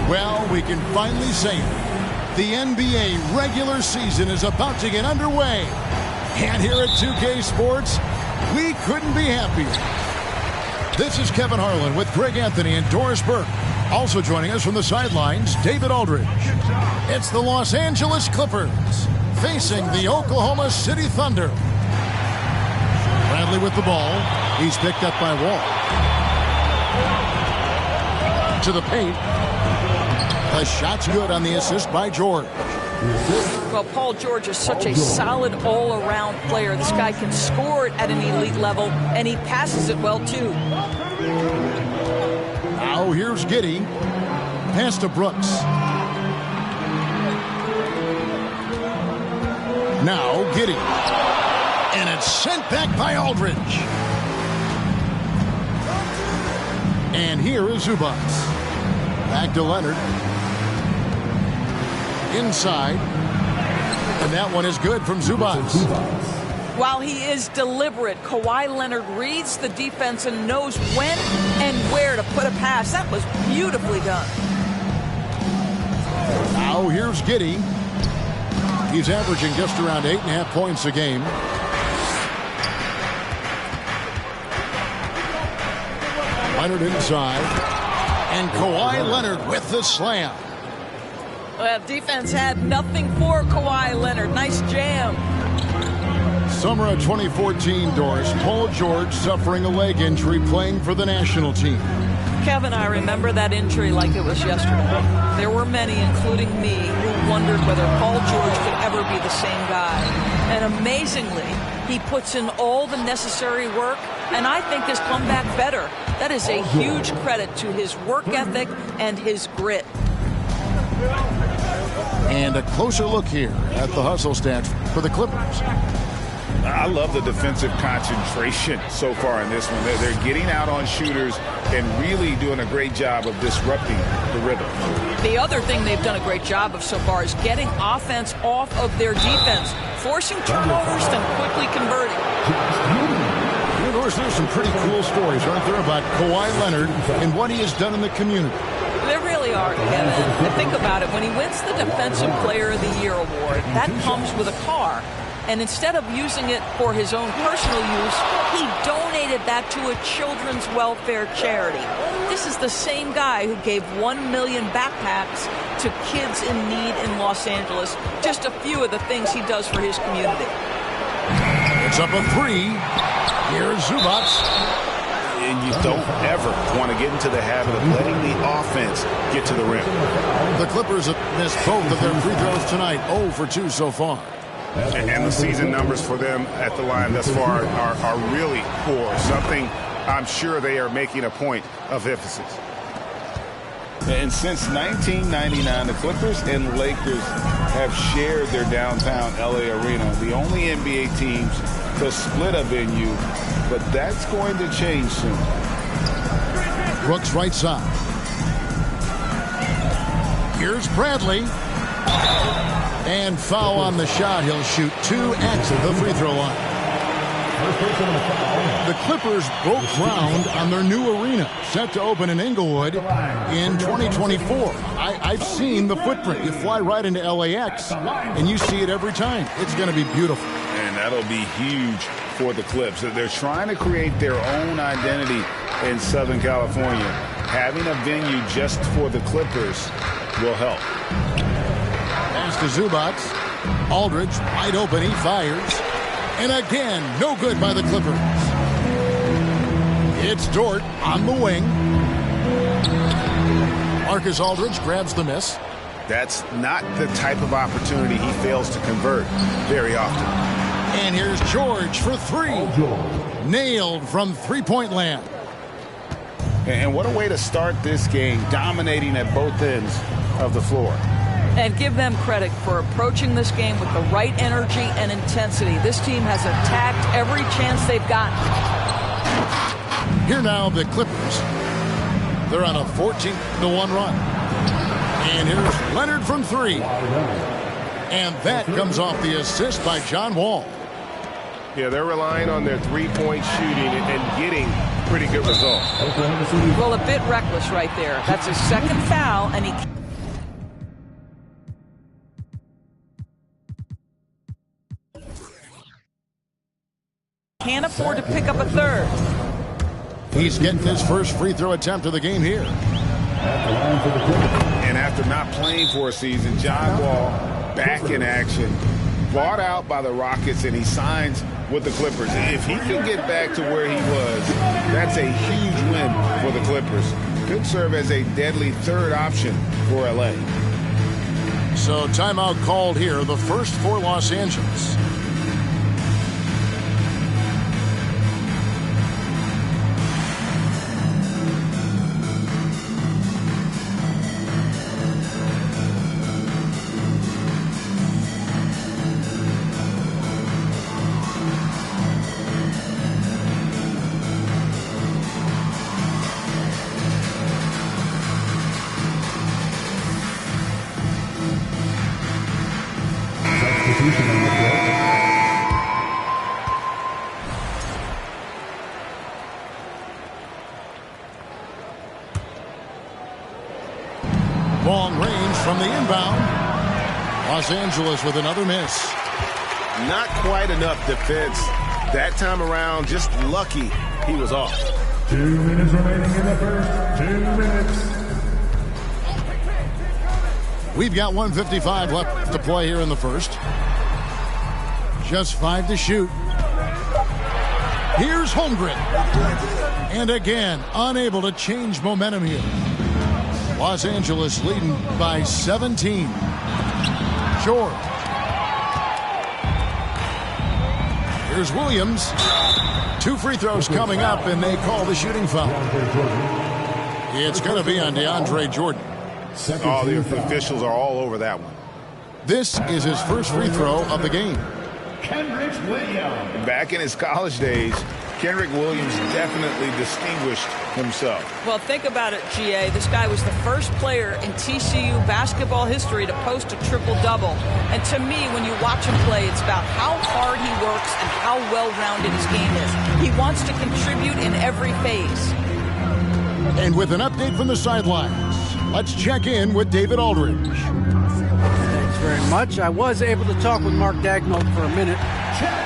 Well, we can finally say it. The NBA regular season is about to get underway. And here at 2K Sports, we couldn't be happier. This is Kevin Harlan with Greg Anthony and Doris Burke. Also joining us from the sidelines, David Aldridge. It's the Los Angeles Clippers facing the Oklahoma City Thunder. Bradley with the ball. He's picked up by Wall. To the paint. The shot's good on the assist by George. Well, Paul George is such a solid all-around player. This guy can score it at an elite level, and he passes it well, too. Now here's Giddey. Pass to Brooks. Now Giddey. And it's sent back by Aldridge. And here is Zubats. Back to Leonard. Inside. And that one is good from Zubats. While he is deliberate, Kawhi Leonard reads the defense and knows when and where to put a pass. That was beautifully done. Now here's Giddey. He's averaging just around 8.5 points a game. Leonard inside. And Kawhi Leonard with the slam. Well, defense had nothing for Kawhi Leonard. Nice jam. Summer of 2014, Doris. Paul George suffering a leg injury playing for the national team. Kevin, I remember that injury like it was yesterday. There were many, including me, who wondered whether Paul George could ever be the same guy. And amazingly, he puts in all the necessary work, and I think has come back better. That is a huge credit to his work ethic and his grit. And a closer look here at the hustle stats for the Clippers. I love the defensive concentration so far in this one. They're getting out on shooters and really doing a great job of disrupting the rhythm. The other thing they've done a great job of so far is getting offense off of their defense, forcing turnovers and quickly converting. Of course, there's some pretty cool stories, aren't there, about Kawhi Leonard and what he has done in the community. There really are, Kevin. And think about it. When he wins the Defensive Player of the Year award, that comes with a car. And instead of using it for his own personal use, he donated that to a children's welfare charity. This is the same guy who gave 1 million backpacks to kids in need in Los Angeles. Just a few of the things he does for his community. It's up a three. Here's Zubats. And you don't ever want to get into the habit of letting the offense get to the rim. The Clippers have missed both of their free throws tonight. 0 for 2 so far. And the season numbers for them at the line thus far are really poor. Something I'm sure they are making a point of emphasis. And since 1999, the Clippers and Lakers have shared their downtown LA arena, the only NBA teams to split a venue, but that's going to change soon. Brooks right side. Here's Bradley. And foul on the shot. He'll shoot 2 at the free throw line. The Clippers broke ground on their new arena, set to open in Inglewood in 2024. I've seen the footprint. You fly right into LAX, and you see it every time. It's going to be beautiful. And that'll be huge for the Clips. They're trying to create their own identity in Southern California. Having a venue just for the Clippers will help. Pass to Zubats. Aldridge wide open. He fires. And again, no good by the Clippers. It's Dort on the wing. Marcus Aldridge grabs the miss. That's not the type of opportunity he fails to convert very often. And here's George for 3. Nailed from three-point land. And what a way to start this game, dominating at both ends of the floor. And give them credit for approaching this game with the right energy and intensity. This team has attacked every chance they've gotten. Here now, the Clippers. They're on a 14-1 run. And here's Leonard from three. And that comes off the assist by John Wall. Yeah, they're relying on their three-point shooting and getting pretty good results. Well, a bit reckless right there. That's his second foul, and he can't afford to pick up a third. He's getting his first free throw attempt of the game here. And after not playing for a season, John Wall back in action. Bought out by the Rockets, and he signs with the Clippers. If he can get back to where he was, that's a huge win for the Clippers. Could serve as a deadly third option for LA. So timeout called here, the first for Los Angeles. Long range from the inbound. Los Angeles with another miss. Not quite enough defense that time around. Just lucky he was off. 2 minutes remaining in the first. 2 minutes. We've got 1:55 left to play here in the first. Just 5 to shoot. Here's Holmgren. And again, unable to change momentum here. Los Angeles leading by 17. George. Here's Williams. 2 free throws coming up, and they call the shooting foul. It's going to be on DeAndre Jordan. Oh, the officials are all over that one. This is his first free throw of the game. Kenrich Williams. Back in his college days, Kenrich Williams definitely distinguished himself. Well, think about it, GA. This guy was the first player in TCU basketball history to post a triple-double. And to me, when you watch him play, it's about how hard he works and how well-rounded his game is. He wants to contribute in every phase. And with an update from the sidelines, let's check in with David Aldridge. Thanks very much. I was able to talk with Mark Daigneault for a minute.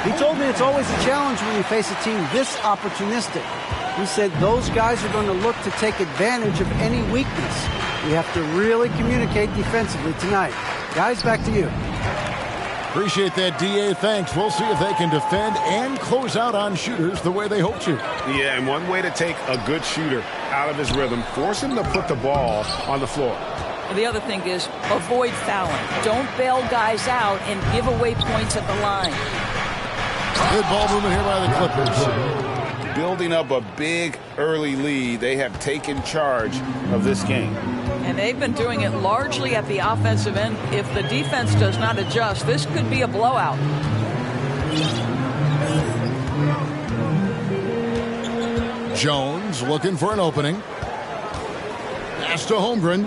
He told me it's always a challenge when you face a team this opportunistic. He said those guys are going to look to take advantage of any weakness. We have to really communicate defensively tonight. Guys, back to you. Appreciate that, DA. Thanks. We'll see if they can defend and close out on shooters the way they hope to. Yeah, and one way to take a good shooter out of his rhythm, force him to put the ball on the floor. The other thing is avoid fouling. Don't bail guys out and give away points at the line. Good ball movement here by the Clippers. Building up a big early lead, they have taken charge of this game. And they've been doing it largely at the offensive end. If the defense does not adjust, this could be a blowout. Jones looking for an opening. Pass to Holmgren.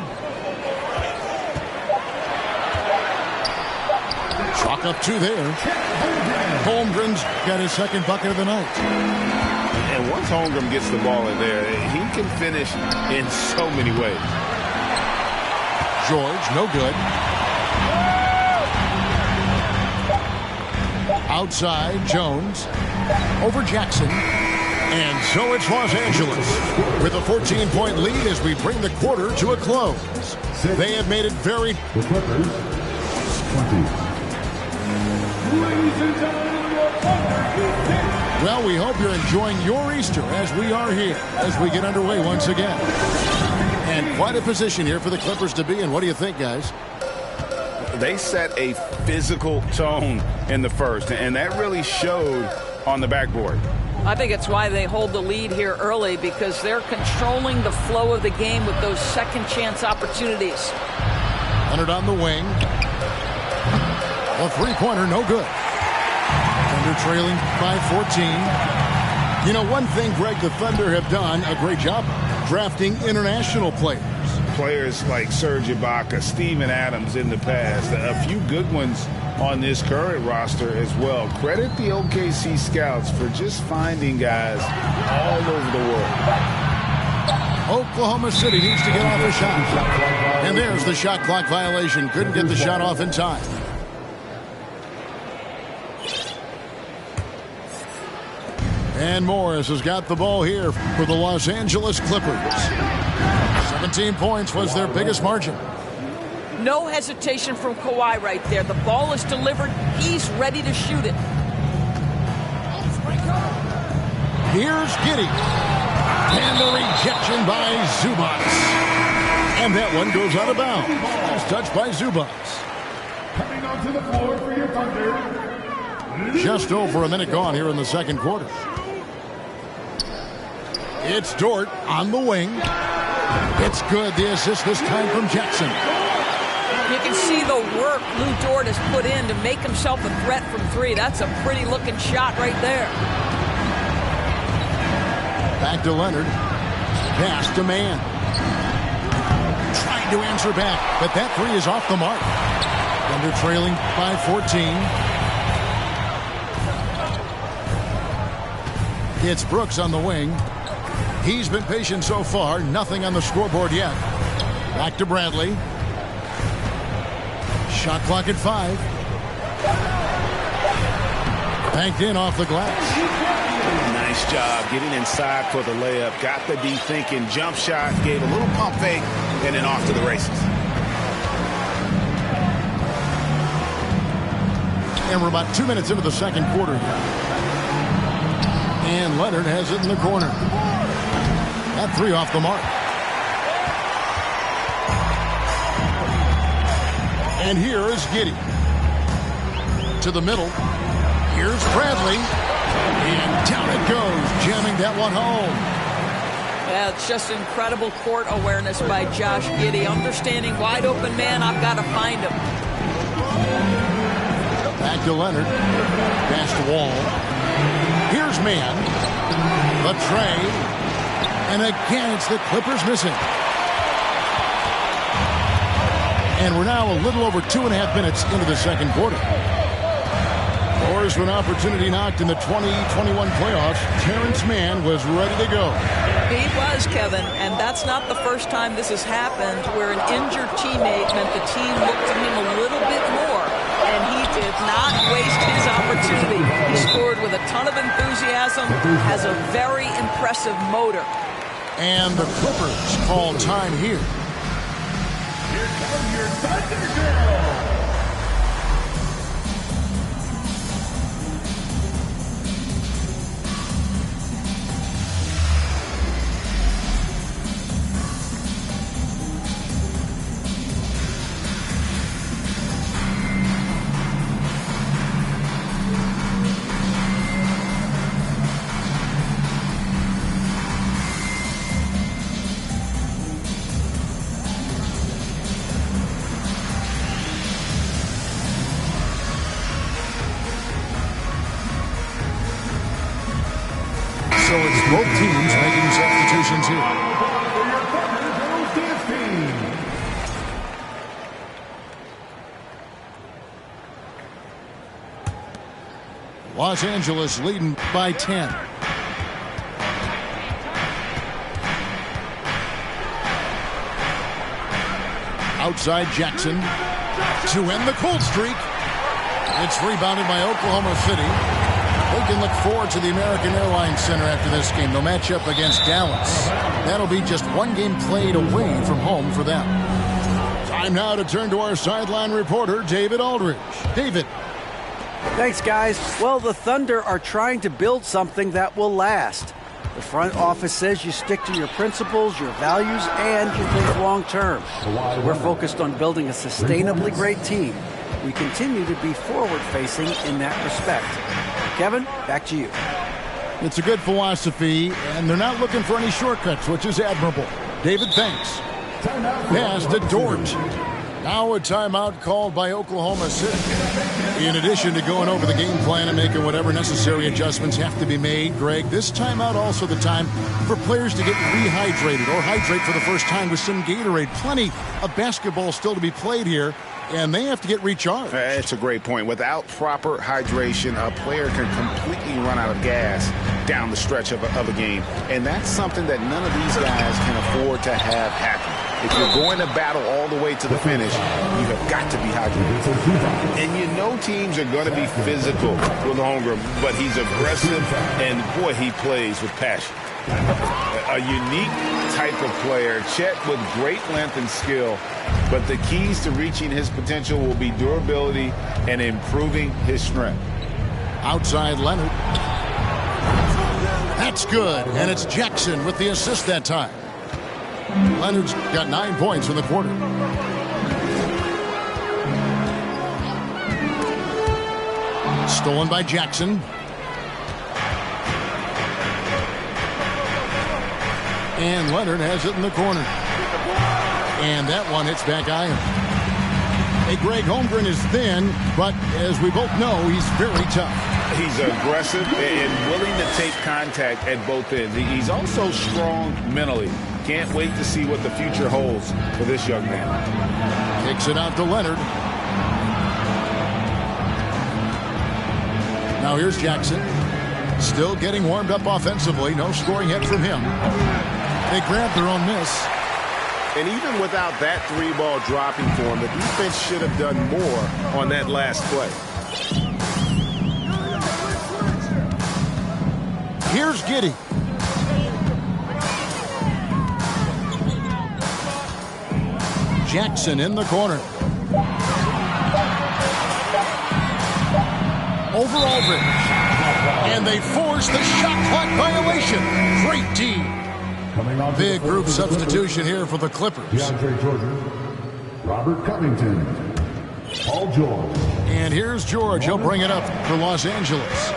Chalk up 2 there. Holmgren's got his second bucket of the night. And once Holmgren gets the ball in there, he can finish in so many ways. George, no good. Outside, Jones. Over Jackson. And so it's Los Angeles with a 14-point lead as we bring the quarter to a close. They have made it very... The Clippers, 20. Ladies and gentlemen, your Well, we hope you're enjoying your Easter as we are here as we get underway once again. And quite a position here for the Clippers to be in. What do you think, guys? They set a physical tone in the first, and that really showed on the backboard. I think it's why they hold the lead here early, because they're controlling the flow of the game with those second chance opportunities. Leonard on the wing. A three-pointer, no good. Thunder trailing by 14. You know, one thing, Greg, the Thunder have done a great job drafting international players. Players like Serge Ibaka, Steven Adams in the past, a few good ones on this current roster as well. Credit the OKC scouts for just finding guys all over the world. Oklahoma City needs to get off a shot. And there's the shot clock violation. Couldn't get the shot off in time. And Morris has got the ball here for the Los Angeles Clippers. 17 points was their biggest margin. No hesitation from Kawhi right there. The ball is delivered. He's ready to shoot it. Here's Giddey. And the rejection by Zubac. And that one goes out of bounds. It's touched by Zubac. Coming onto the floor for your Thunder. Just over a minute gone here in the second quarter. It's Dort on the wing. It's good. The assist this time from Jackson. You can see the work Lou Dort has put in to make himself a threat from three. That's a pretty looking shot right there. Back to Leonard. Pass to Mann. Trying to answer back, but that three is off the mark. Thunder trailing by 14. It's Brooks on the wing. He's been patient so far. Nothing on the scoreboard yet. Back to Bradley. Shot clock at 5. Banked in off the glass. Nice job getting inside for the layup. Got the D thinking. Jump shot. Gave a little pump fake. And then off to the races. And we're about 2 minutes into the second quarter here. And Leonard has it in the corner. That three off the mark. And here is Giddey. To the middle. Here's Bradley. And down it goes, jamming that one home. Yeah, it's just incredible court awareness by Josh Giddey. Understanding wide open man, I've got to find him. Back to Leonard. Pass to Wall. Here's Mann. The tray. And again, it's the Clippers missing. And we're now a little over 2.5 minutes into the second quarter. Doors with an opportunity knocked in the 2021 playoffs. Terrence Mann was ready to go. He was, Kevin, and that's not the first time this has happened where an injured teammate meant the team looked to him a little bit more, and he did not waste his opportunity. He scored with a ton of enthusiasm, has a very impressive motor. And the Clippers call time here. Here come your Thunder Girls. So it's both teams making substitutions here. Los Angeles leading by 10. Outside Jackson to end the cold streak. It's rebounded by Oklahoma City. They can look forward to the American Airlines Center after this game. They'll match up against Dallas. That'll be just one game played away from home for them. Time now to turn to our sideline reporter, David Aldridge. David. Thanks, guys. Well, the Thunder are trying to build something that will last. The front office says you stick to your principles, your values, and you think long term. So we're focused on building a sustainably great team. We continue to be forward-facing in that respect. Kevin, back to you. It's a good philosophy, and they're not looking for any shortcuts, which is admirable. David Banks. Pass to Dort. Now a timeout called by Oklahoma City. In addition to going over the game plan and making whatever necessary adjustments have to be made, Greg, this timeout also the time for players to get rehydrated or hydrate for the first time with some Gatorade. Plenty of basketball still to be played here, and they have to get recharged. That's a great point. Without proper hydration, a player can completely run out of gas down the stretch of a game. And that's something that none of these guys can afford to have happen. If you're going to battle all the way to the finish, you have got to be hydrated. And you know teams are going to be physical with Holmgren, but he's aggressive, and boy, he plays with passion. A unique type of player, Chet with great length and skill, but the keys to reaching his potential will be durability and improving his strength. Outside Leonard. That's good, and it's Jackson with the assist that time. Leonard's got 9 points in the quarter. Stolen by Jackson. And Leonard has it in the corner. And that one hits back iron. Hey, Greg, Holmgren is thin, but as we both know, he's very tough. He's aggressive and willing to take contact at both ends. He's also strong mentally. Can't wait to see what the future holds for this young man. Kicks it out to Leonard. Now here's Jackson. Still getting warmed up offensively. No scoring yet from him. They grab their own miss. And even without that three-ball dropping for him, the defense should have done more on that last play. Here's Giddey. Jackson in the corner. Over Aldridge. And they force the shot clock violation. Great D. Big group substitution here for the Clippers. DeAndre Jordan, Robert Covington, Paul George. And here's George. He'll bring it up for Los Angeles.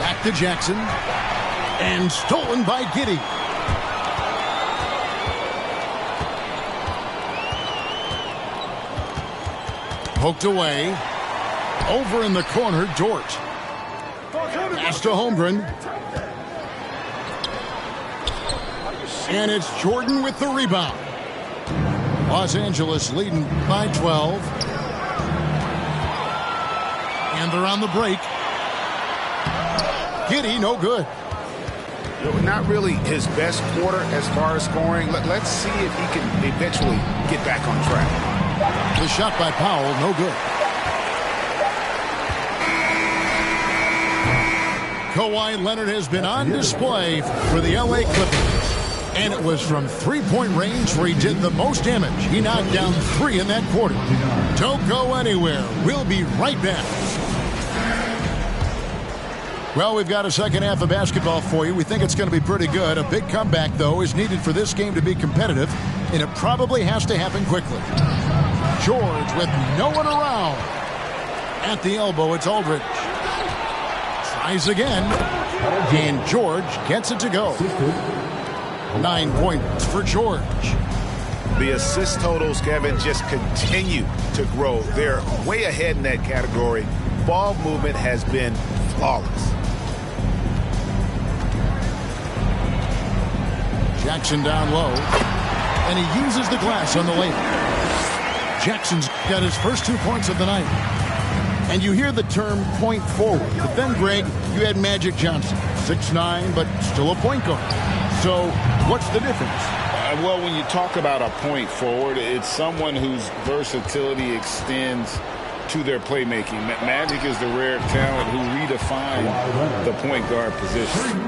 Back to Jackson. And stolen by Giddey. Poked away. Over in the corner, Dort. Pass to Holmgren. And it's Jordan with the rebound. Los Angeles leading by 12. And they're on the break. Giddey, no good. Not really his best quarter as far as scoring. Let's see if he can eventually get back on track. The shot by Powell, no good. Kawhi Leonard has been on display for the LA Clippers. And it was from three-point range where he did the most damage. He knocked down 3 in that quarter. Don't go anywhere. We'll be right back. Well, we've got a second half of basketball for you. We think it's going to be pretty good. A big comeback, though, is needed for this game to be competitive, and it probably has to happen quickly. George with no one around. At the elbow, it's Aldridge. Tries again, and George gets it to go. 9 points for George. The assist totals, Kevin, just continue to grow. They're way ahead in that category. Ball movement has been flawless. Jackson down low, and he uses the glass on the layup. Jackson's got his first 2 points of the night. And you hear the term point forward. But then, Greg, you had Magic Johnson, 6'9", but still a point guard. So what's the difference? Well, when you talk about a point forward, it's someone whose versatility extends to their playmaking. Magic is the rare talent who redefined the point guard position.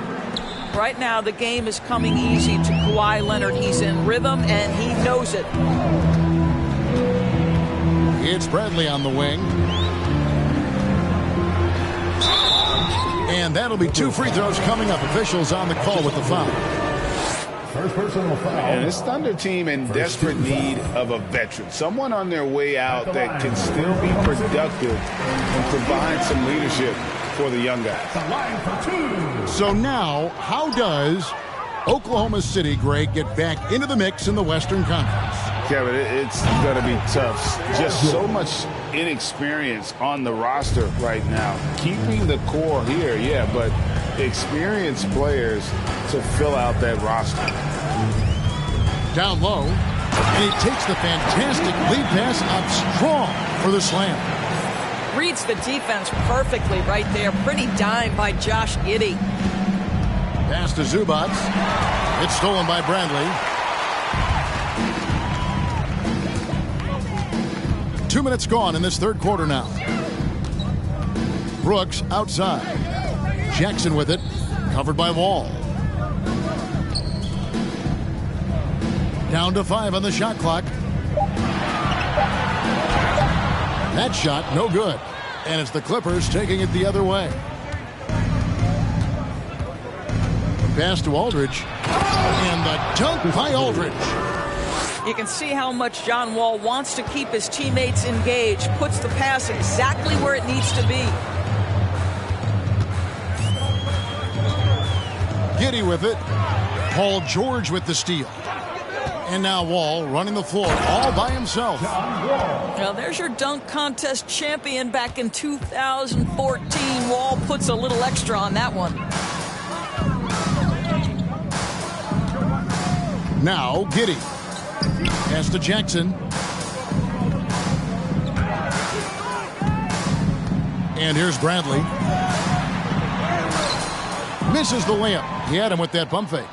Right now, the game is coming easy to Kawhi Leonard. He's in rhythm, and he knows it. It's Bradley on the wing. And that'll be 2 free throws coming up. Officials on the call with the foul. First personal foul. And this Thunder team in desperate need of a veteran. Someone on their way out that can still be productive and provide some leadership for the young guys. The line for 2. So now, how does Oklahoma City, Greg, get back into the mix in the Western Conference? Kevin, it's going to be tough. Just so much inexperience on the roster right now. Keeping the core here, yeah, but experienced players to fill out that roster. Down low, and he takes the fantastic lead pass up strong for the slam. Reads the defense perfectly right there. Pretty dime by Josh Giddey. Pass to Zubac. It's stolen by Bradley. 2 minutes gone in this third quarter now. Brooks outside. Jackson with it. Covered by Wall. Down to 5 on the shot clock. That shot, no good. And it's the Clippers taking it the other way. Pass to Aldridge. And the dunk by Aldridge. You can see how much John Wall wants to keep his teammates engaged. Puts the pass exactly where it needs to be. Giddey with it. Paul George with the steal. And now Wall running the floor all by himself. Now there's your dunk contest champion back in 2014. Wall puts a little extra on that one. Now Giddey. Pass to Jackson. And here's Bradley. Misses the layup. He had him with that pump fake.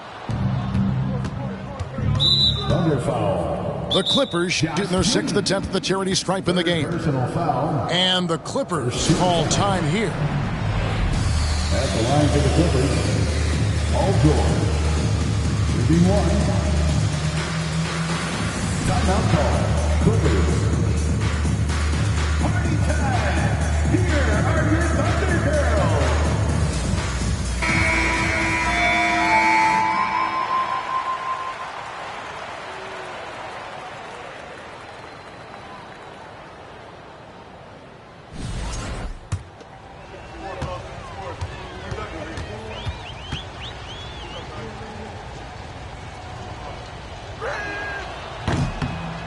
Foul. The Clippers shooting their 6th attempt at the charity stripe in the game. Personal foul. And the Clippers call time here. At the line for the Clippers, Paul George. 1. Timeout call. Clippers. Party time. Here are your Thunder Girls.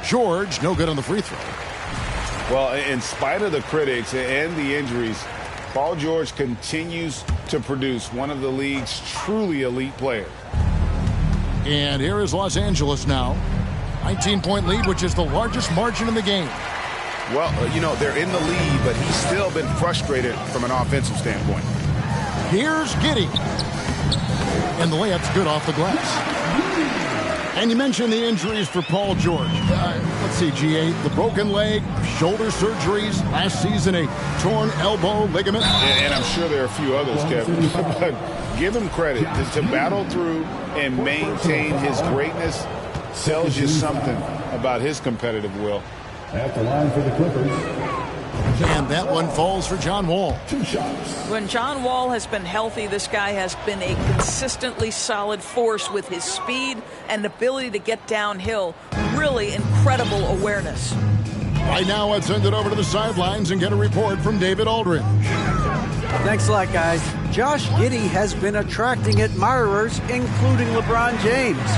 George, no good on the free throw. Well, in spite of the critics and the injuries, Paul George continues to produce one of the league's truly elite players. And here is Los Angeles now. 19-point lead, which is the largest margin in the game. Well, you know, they're in the lead, but he's still been frustrated from an offensive standpoint. Here's Giddey. And the layup's good off the glass. And you mentioned the injuries for Paul George. Let's see, G8, the broken leg, shoulder surgeries, last season a torn elbow ligament. And I'm sure there are a few others, Kevin. But give him credit to battle through and maintain his greatness tells you something about his competitive will. At the line for the Clippers. And that one falls for John Wall. 2 shots. When John Wall has been healthy, this guy has been a consistently solid force with his speed and ability to get downhill. Really incredible awareness. Right now, let's send it over to the sidelines and get a report from David Aldridge. Thanks a lot, guys. Josh Giddey has been attracting admirers, including LeBron James.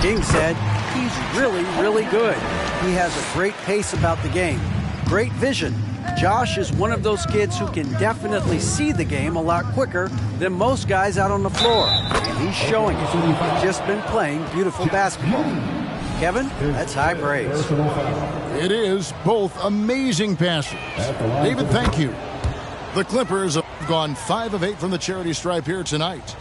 King said he's really, really good. He has a great pace about the game. Great vision. Josh is one of those kids who can definitely see the game a lot quicker than most guys out on the floor. And he's showing it. He's just been playing beautiful basketball. Kevin, that's high praise. It is both amazing passes. David, thank you. The Clippers have gone 5 of 8 from the charity stripe here tonight.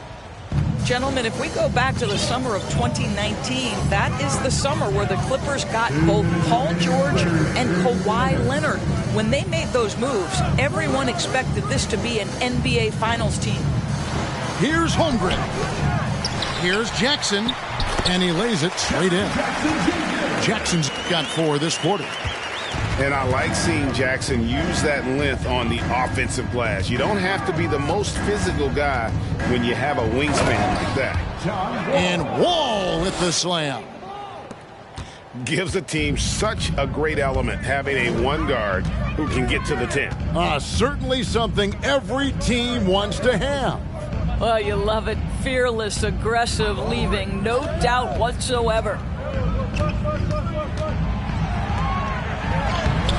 Gentlemen, if we go back to the summer of 2019, that is the summer where the Clippers got both Paul George and Kawhi Leonard. When they made those moves, everyone expected this to be an NBA Finals team. Here's Holmgren. Here's Jackson. And he lays it straight in. Jackson's got 4 this quarter. And I like seeing Jackson use that length on the offensive glass. You don't have to be the most physical guy when you have a wingspan like that. And Wall with the slam. gives a team such a great element having a one guard who can get to the 10. Certainly something every team wants to have. Well, you love it. Fearless, aggressive, leaving no doubt whatsoever.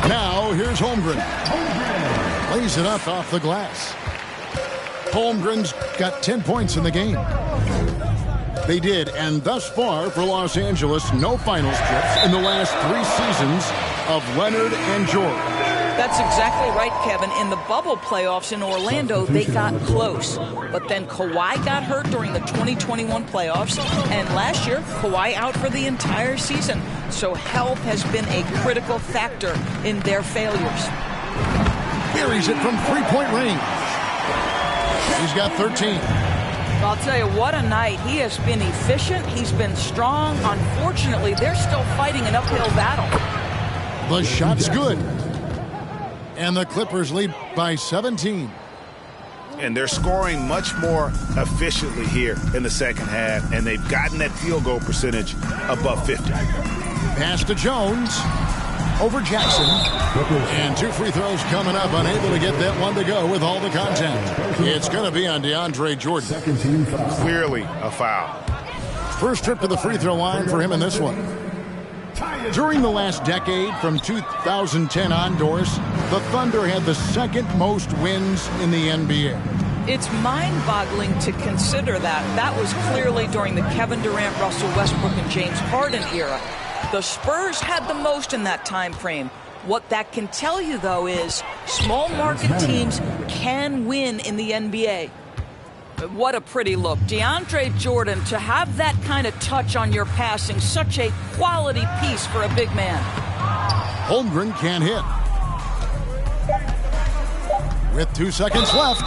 Now, here's Holmgren. Lays it up off the glass. Holmgren's got 10 points in the game. They did, and thus far for Los Angeles, no finals trips in the last 3 seasons of Leonard and George. That's exactly right, Kevin. In the bubble playoffs in Orlando, they got close. But then Kawhi got hurt during the 2021 playoffs. And last year, Kawhi out for the entire season. So health has been a critical factor in their failures. Buries it from three-point range. He's got 13. I'll tell you, what a night. He has been efficient. He's been strong. Unfortunately, they're still fighting an uphill battle. The shot's good. And the Clippers lead by 17. And they're scoring much more efficiently here in the second half, and they've gotten that field goal percentage above 50. Pass to Jones. Over Jackson. And 2 free throws coming up. Unable to get that one to go with all the contact. It's going to be on DeAndre Jordan. Clearly a foul. First trip to the free throw line for him in this one. During the last decade, from 2010 onwards, the Thunder had the second most wins in the NBA. It's mind-boggling to consider that. That was clearly during the Kevin Durant, Russell Westbrook, and James Harden era. The Spurs had the most in that time frame. What that can tell you, though, is small market teams can win in the NBA. What a pretty look. DeAndre Jordan, to have that kind of touch on your passing, such a quality piece for a big man. Holmgren can't hit. With 2 seconds left.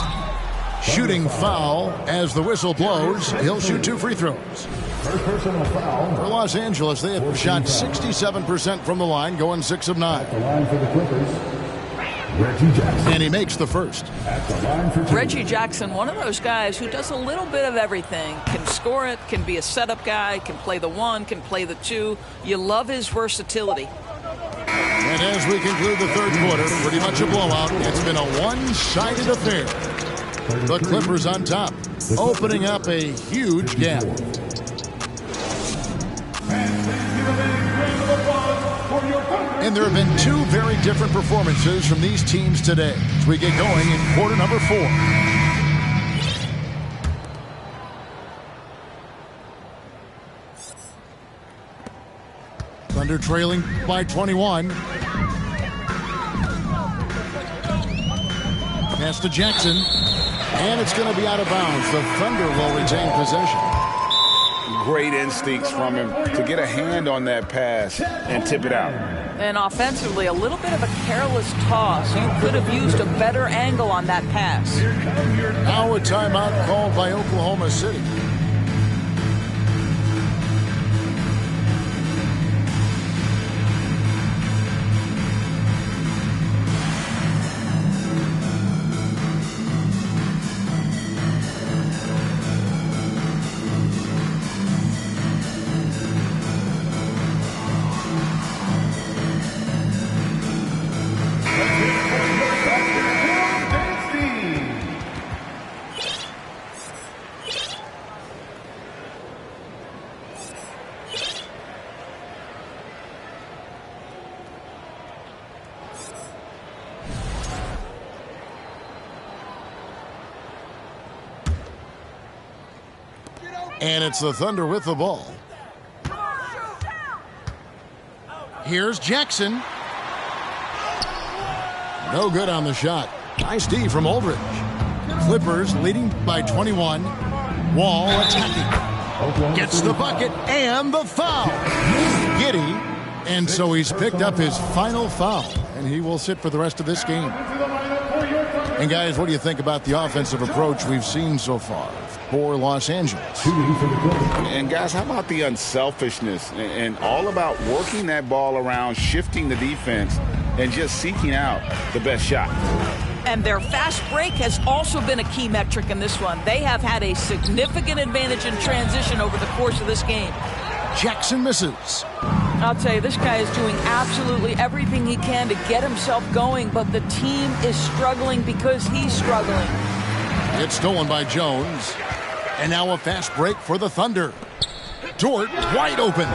Shooting foul as the whistle blows. He'll shoot 2 free throws. First personal foul. For Los Angeles, they have shot 67% from the line, going 6 of 9. The line for the Clippers, Reggie Jackson. And he makes the first. At the line for 2. Reggie Jackson, one of those guys who does a little bit of everything. Can score it, can be a setup guy, can play the 1, can play the 2. You love his versatility. And as we conclude the third quarter, pretty much a blowout. It's been a one-sided affair. The Clippers on top, opening up a huge gap. And there have been 2 very different performances from these teams today as we get going in quarter number 4. Thunder trailing by 21. Pass to Jackson. And it's going to be out of bounds. The Thunder will retain possession. Great instincts from him to get a hand on that pass and tip it out. And offensively, a little bit of a careless toss. You could have used a better angle on that pass. Now a timeout called by Oklahoma City. And it's the Thunder with the ball. Here's Jackson. No good on the shot. Nice D from Aldridge. Clippers leading by 21. Wall attacking. Gets the bucket and the foul. Giddy. And so he's picked up his final foul. And he will sit for the rest of this game. And guys, what do you think about the offensive approach we've seen so far for Los Angeles? And guys, how about the unselfishness and all about working that ball around, shifting the defense, and just seeking out the best shot. And their fast break has also been a key metric in this one. They have had a significant advantage in transition over the course of this game. Jackson misses. I'll tell you, this guy is doing absolutely everything he can to get himself going, but the team is struggling because he's struggling. It's stolen by Jones. And now a fast break for the Thunder. Dort wide open.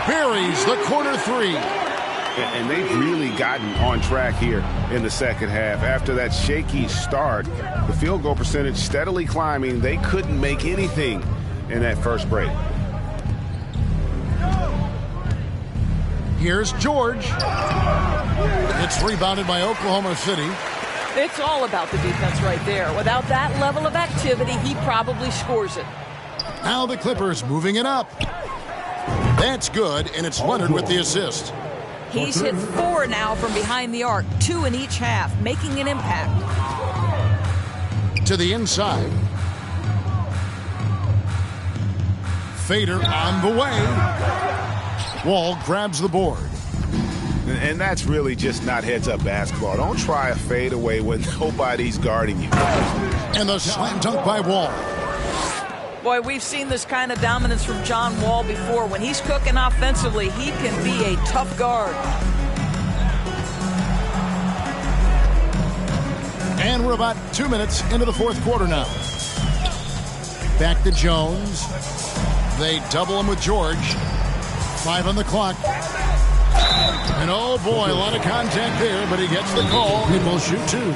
Buries the corner three. And they've really gotten on track here in the second half. After that shaky start, the field goal percentage steadily climbing. They couldn't make anything in that first break. Here's George. It's rebounded by Oklahoma City. It's all about the defense right there. Without that level of activity, he probably scores it. Now the Clippers moving it up. That's good, and it's Leonard with the assist. He's hit 4 now from behind the arc, 2 in each half, making an impact. To the inside. Fader on the way. Wall grabs the board. And that's really just not heads-up basketball. Don't try a fadeaway when nobody's guarding you. And the slam dunk by Wall. Boy, we've seen this kind of dominance from John Wall before. When he's cooking offensively, he can be a tough guard. And we're about 2 minutes into the fourth quarter now. Back to Jones. They double him with George. 5 on the clock. And oh boy, a lot of contact there, but he gets the call and will shoot 2.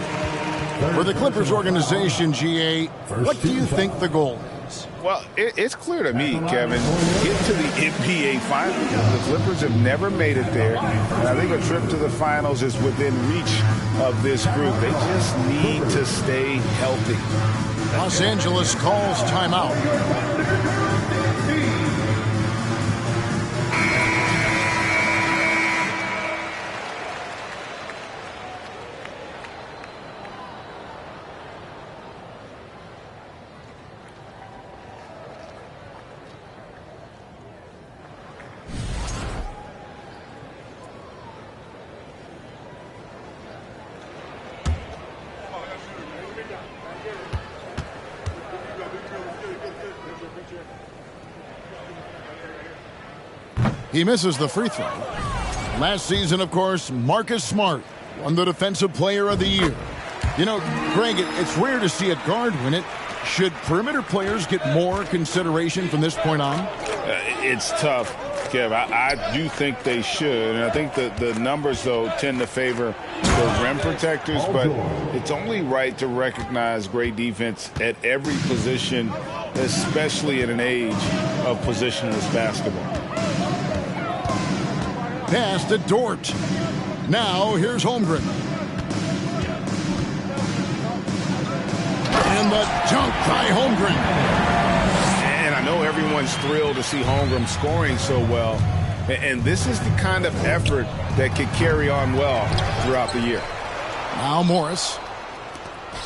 For the Clippers organization, GA, what do you think the goal is? Well, it's clear to me, Kevin. Get to the NBA Finals. The Clippers have never made it there. And I think a trip to the Finals is within reach of this group. They just need to stay healthy. Los Angeles calls timeout. He misses the free throw. Last season, of course, Marcus Smart won the Defensive Player of the Year. You know, Greg, it's rare to see a guard win it. Should perimeter players get more consideration from this point on? It's tough, Kev. I do think they should. And I think the numbers, though, tend to favor the rim protectors. But it's only right to recognize great defense at every position, especially in an age of positionless basketball. Pass to Dort. Now here's Holmgren. And the dunk by Holmgren. And I know everyone's thrilled to see Holmgren scoring so well. And this is the kind of effort that could carry on well throughout the year. Now Morris.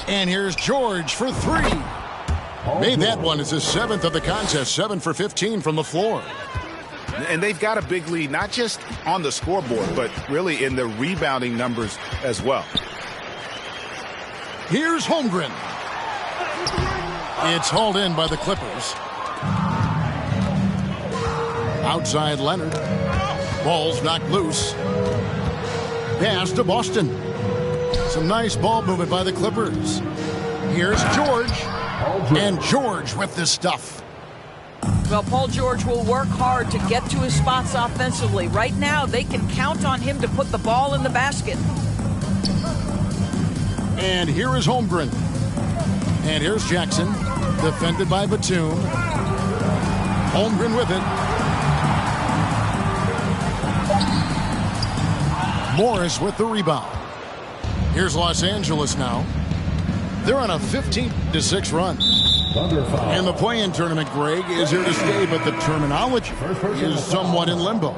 And here's George for 3. Made that one. It's his 7th of the contest. 7 for 15 from the floor. And they've got a big lead, not just on the scoreboard, but really in the rebounding numbers as well. Here's Holmgren. It's hauled in by the Clippers. Outside Leonard. Ball's knocked loose. Pass to Boston. Some nice ball movement by the Clippers. Here's George. And George with the stuff. Well, Paul George will work hard to get to his spots offensively. Right now, they can count on him to put the ball in the basket. And here is Holmgren. And here's Jackson, defended by Batum. Holmgren with it. Morris with the rebound. Here's Los Angeles now. They're on a 15-6 run. And the play-in tournament, Greg, is here to stay, but the terminology is somewhat in limbo.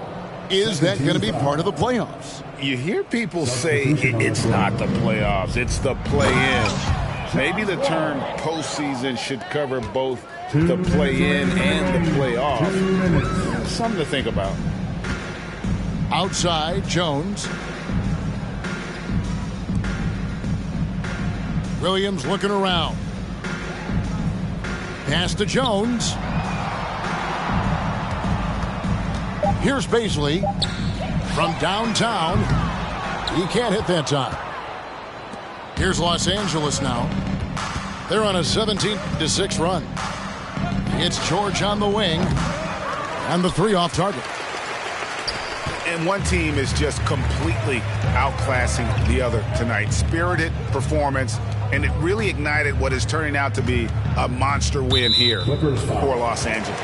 Is that going to be part of the playoffs? You hear people say it's not the playoffs, it's the play-in. Maybe the term postseason should cover both the play-in and the playoff. Something to think about. Outside, Jones. Williams looking around. Pass to Jones. Here's Baisley from downtown. He can't hit that time. Here's Los Angeles now. They're on a 17-6 run. It's George on the wing. And the 3 off target. And one team is just completely outclassing the other tonight. Spirited performance, and it really ignited what is turning out to be a monster win here for Los Angeles.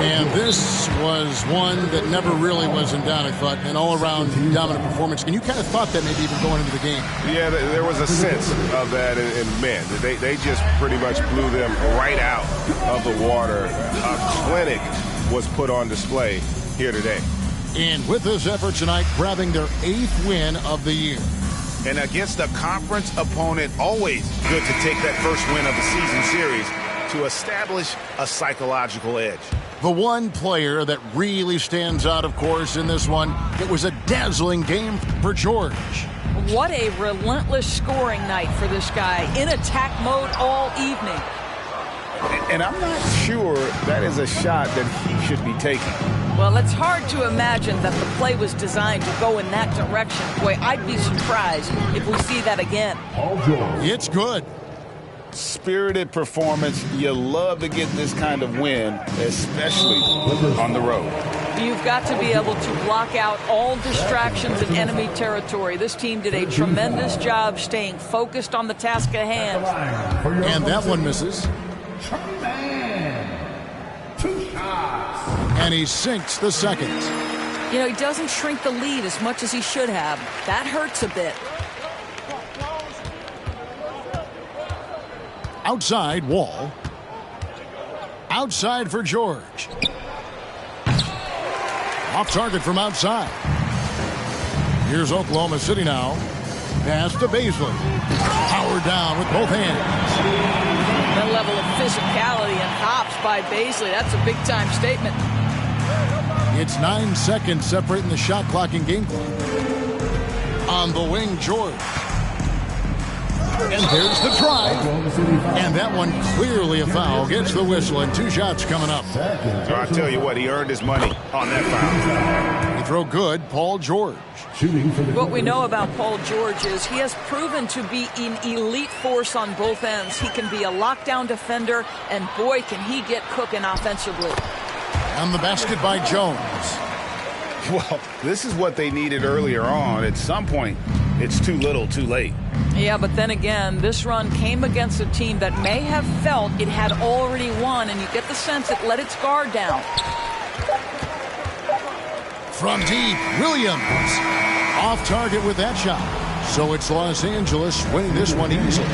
And this was one that never really was in doubt, I thought, an all-around dominant performance. And you kind of thought that maybe even going into the game. Yeah, there was a sense of that in men. They just pretty much blew them right out of the water. A clinic was put on display here today. And with this effort tonight, grabbing their 8th win of the year. And against a conference opponent, always good to take that first win of the season series to establish a psychological edge. The one player that really stands out, of course, in this one, it was a dazzling game for George. What a relentless scoring night for this guy, in attack mode all evening. And I'm not sure that is a shot that he should be taking. Well, it's hard to imagine that the play was designed to go in that direction. Boy, I'd be surprised if we see that again. It's good. Spirited performance. You love to get this kind of win, especially on the road. You've got to be able to block out all distractions in enemy territory. This team did a tremendous job staying focused on the task at hand. And that one misses. And he sinks the second. You know, he doesn't shrink the lead as much as he should have. That hurts a bit. Outside, Wall. Outside for George. Off target from outside. Here's Oklahoma City now. Pass to Baisley. Power down with both hands. That level of physicality and hops by Baisley, that's a big-time statement. It's 9 seconds separating the shot clock and game clock. On the wing, George. And there's the try. And that one clearly a foul. Gets the whistle, and 2 shots coming up. So I tell you what, he earned his money on that foul. He throw good, Paul George. What we know about Paul George is he has proven to be an elite force on both ends. He can be a lockdown defender, and boy, can he get cooking offensively. And the basket by Jones. Well, this is what they needed earlier on. At some point, it's too little, too late. Yeah, but then again, this run came against a team that may have felt it had already won, and you get the sense it let its guard down. From deep, Williams. Off target with that shot. So it's Los Angeles winning this one easily.